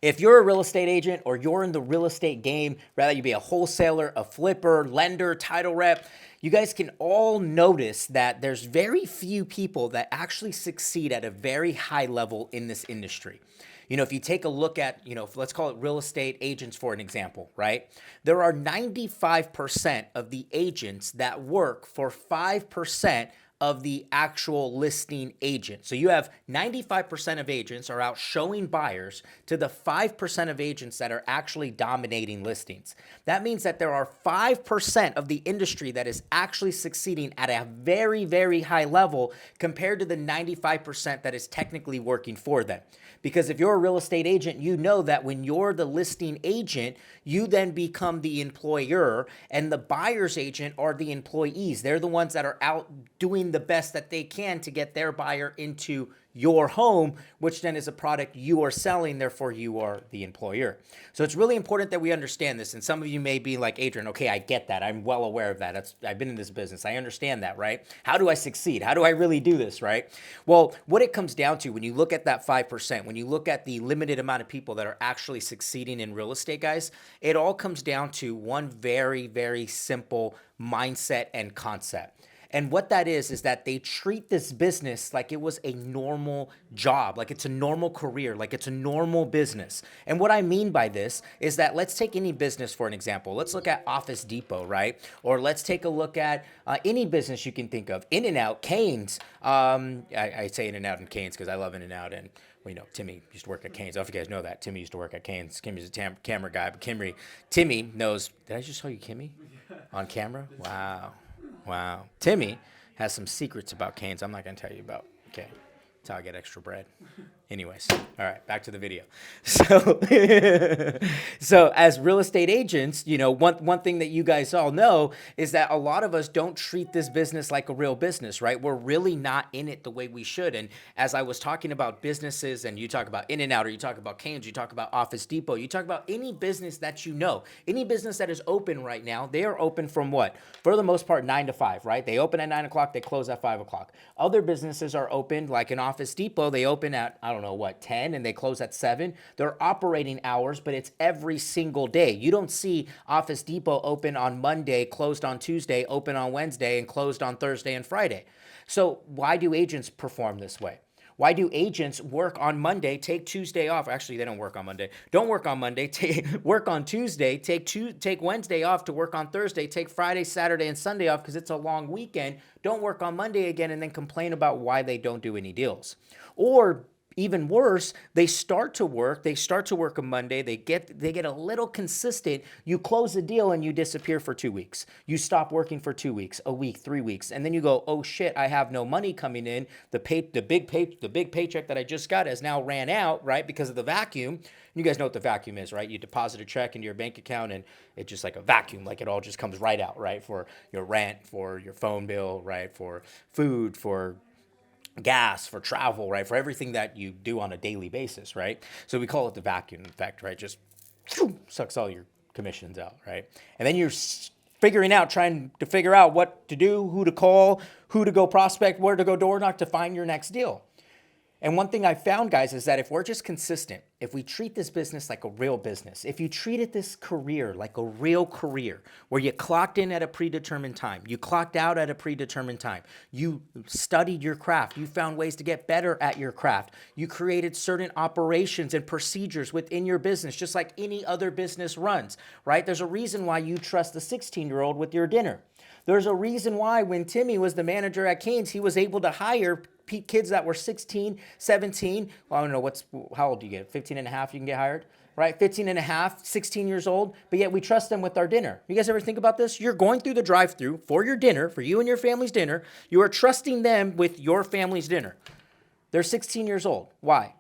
If you're a real estate agent or you're in the real estate game, rather you be a wholesaler, a flipper, lender, title rep, you guys can all notice that there's very few people that actually succeed at a very high level in this industry. If you take a look at, let's call it real estate agents for an example, right? There are 95% of the agents that work for 5% of the actual listing agent. So you have 95% of agents are out showing buyers to the 5% of agents that are actually dominating listings. That means that there are 5% of the industry that is actually succeeding at a very, very high level compared to the 95% that is technically working for them. Because if you're a real estate agent, you know that when you're the listing agent, you then become the employer, and the buyer's agent are the employees. They're the ones that are out doing the best that they can to get their buyer into your home, which then is a product you are selling, therefore you are the employer. So it's really important that we understand this. And some of you may be like, Adrian, okay, I get that. I'm well aware of that. I've been in this business. I understand that, right? How do I succeed? How do I really do this, right? Well, what it comes down to when you look at that 5%, when you look at the limited amount of people that are actually succeeding in real estate, guys, it all comes down to one very, very simple mindset and concept. And what that is that they treat this business like it was a normal job, like it's a normal career, like it's a normal business. And what I mean by this is that let's take any business for an example. Let's look at Office Depot, right? Or let's take a look at any business you can think of. In-N-Out, Cane's. I say In-N-Out and Cane's because I love In-N-Out, and Timmy used to work at Cane's. I don't know if you guys know that. Timmy used to work at Cane's. Kimmy's a camera guy, but Timmy knows. Did I just show you Kimmy on camera? Wow. Timmy has some secrets about Cane's I'm not going to tell you about. Okay. That's how I get extra bread. Anyways, all right, back to the video. So as real estate agents, one thing that you guys all know is that a lot of us don't treat this business like a real business, right? We're really not in it the way we should. And as I was talking about businesses, and you talk about In-N-Out, or you talk about Cane's, you talk about Office Depot, you talk about any business that any business that is open right now, they are open from what? For the most part, 9 to 5, right? They open at 9 o'clock, they close at 5 o'clock. Other businesses are open, like an Office Depot, they open at, 10, and they close at 7. They're operating hours, but it's every single day. You don't see Office Depot open on Monday, closed on Tuesday, open on Wednesday, and closed on Thursday and Friday. So why do agents perform this way? Why do agents work on Monday, take Tuesday off? Actually, they don't work on Monday. Don't work on Monday, work on Tuesday, take Wednesday off to work on Thursday, take Friday, Saturday, and Sunday off because it's a long weekend. Don't work on Monday again and then complain about why they don't do any deals. Or even worse, they start to work on Monday, they get a little consistent, you close the deal and you disappear for 2 weeks. You stop working for 2 weeks, a week, 3 weeks, and then you go, oh shit, I have no money coming in. The big paycheck that I just got has now ran out, right? Because of the vacuum. You guys know what the vacuum is, right? You deposit a check into your bank account and it's just like a vacuum, like it all just comes right out, right? For your rent, for your phone bill, right? For food, for gas, for travel, right? For everything that you do on a daily basis, right? So we call it the vacuum effect, right? Just sucks all your commissions out, right? And then you're trying to figure out what to do, who to call, who to go prospect, where to go door knock to find your next deal. And one thing I found, guys, is that if we're just consistent, if we treat this business like a real business, if you treated this career like a real career, where you clocked in at a predetermined time, you clocked out at a predetermined time, you studied your craft, you found ways to get better at your craft, you created certain operations and procedures within your business, just like any other business runs, right? There's a reason why you trust the 16-year-old with your dinner. There's a reason why when Timmy was the manager at Cane's, he was able to hire kids that were 16, 17. Well, I don't know, how old do you get? 15 and a half you can get hired, right? 15 and a half, 16 years old, but yet we trust them with our dinner. You guys ever think about this? You're going through the drive-thru for your dinner, for you and your family's dinner. You are trusting them with your family's dinner. They're 16 years old. Why?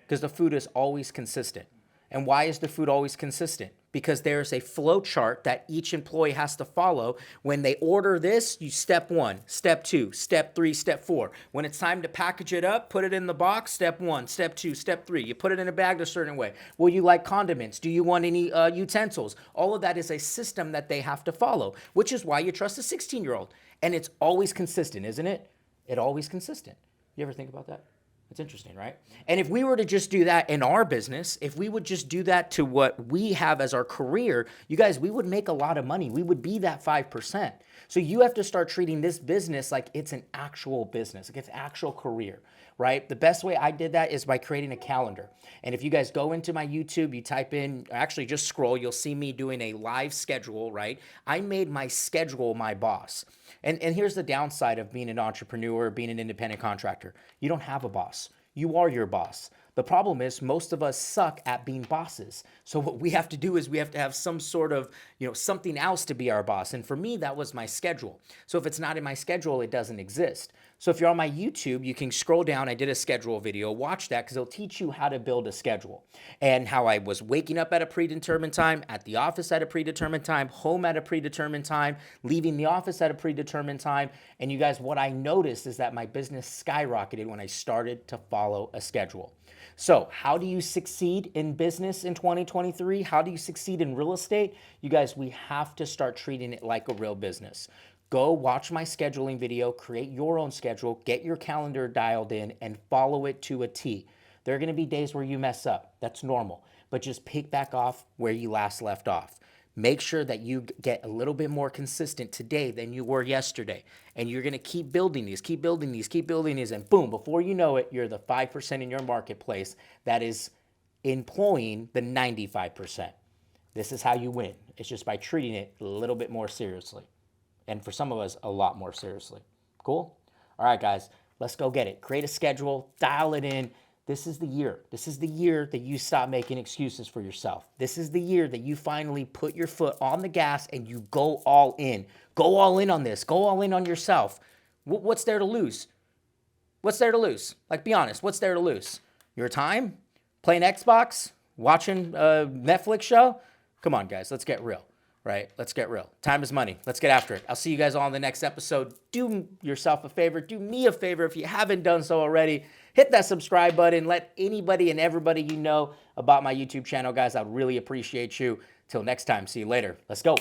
Because the food is always consistent. And why is the food always consistent? Because there's a flow chart that each employee has to follow. When they order this, you step 1, step 2, step 3, step 4. When it's time to package it up, put it in the box, step 1, step 2, step 3. You put it in a bag a certain way. Will you like condiments? Do you want any utensils? All of that is a system that they have to follow, which is why you trust a 16-year-old. And it's always consistent, isn't it? It's always consistent. You ever think about that? That's interesting, right? And if we were to just do that in our business, if we would just do that to what we have as our career, you guys, we would make a lot of money. We would be that 5%. So you have to start treating this business like it's an actual business, like it's actual career, right? The best way I did that is by creating a calendar. And if you guys go into my YouTube, you type in, actually just scroll, you'll see me doing a live schedule, right? I made my schedule my boss. And here's the downside of being an entrepreneur, being an independent contractor. You don't have a boss. You are your boss. The problem is most of us suck at being bosses. So what we have to do is we have to have some sort of, something else to be our boss. And for me, that was my schedule. So if it's not in my schedule, it doesn't exist. So if you're on my YouTube, you can scroll down. I did a schedule video. Watch that because it'll teach you how to build a schedule and how I was waking up at a predetermined time, at the office at a predetermined time, home at a predetermined time, leaving the office at a predetermined time. And you guys, what I noticed is that my business skyrocketed when I started to follow a schedule. So how do you succeed in business in 2023? How do you succeed in real estate? You guys, we have to start treating it like a real business. Go watch my scheduling video, create your own schedule, get your calendar dialed in, and follow it to a T. There are going to be days where you mess up. That's normal. But just pick back off where you last left off. Make sure that you get a little bit more consistent today than you were yesterday. And you're going to keep building these, keep building these, keep building these. And boom, before you know it, you're the 5% in your marketplace that is employing the 95%. This is how you win. It's just by treating it a little bit more seriously. And for some of us, a lot more seriously. Cool? All right, guys, let's go get it. Create a schedule, dial it in. This is the year. This is the year that you stop making excuses for yourself. This is the year that you finally put your foot on the gas and you go all in. Go all in on this. Go all in on yourself. What's there to lose? What's there to lose? Like, be honest. What's there to lose? Your time? Playing Xbox? Watching a Netflix show? Come on, guys. Let's get real. Right? Let's get real. Time is money. Let's get after it. I'll see you guys all in the next episode. Do yourself a favor. Do me a favor if you haven't done so already. Hit that subscribe button. Let anybody and everybody you know about my YouTube channel, guys. I'd really appreciate you. Till next time. See you later. Let's go.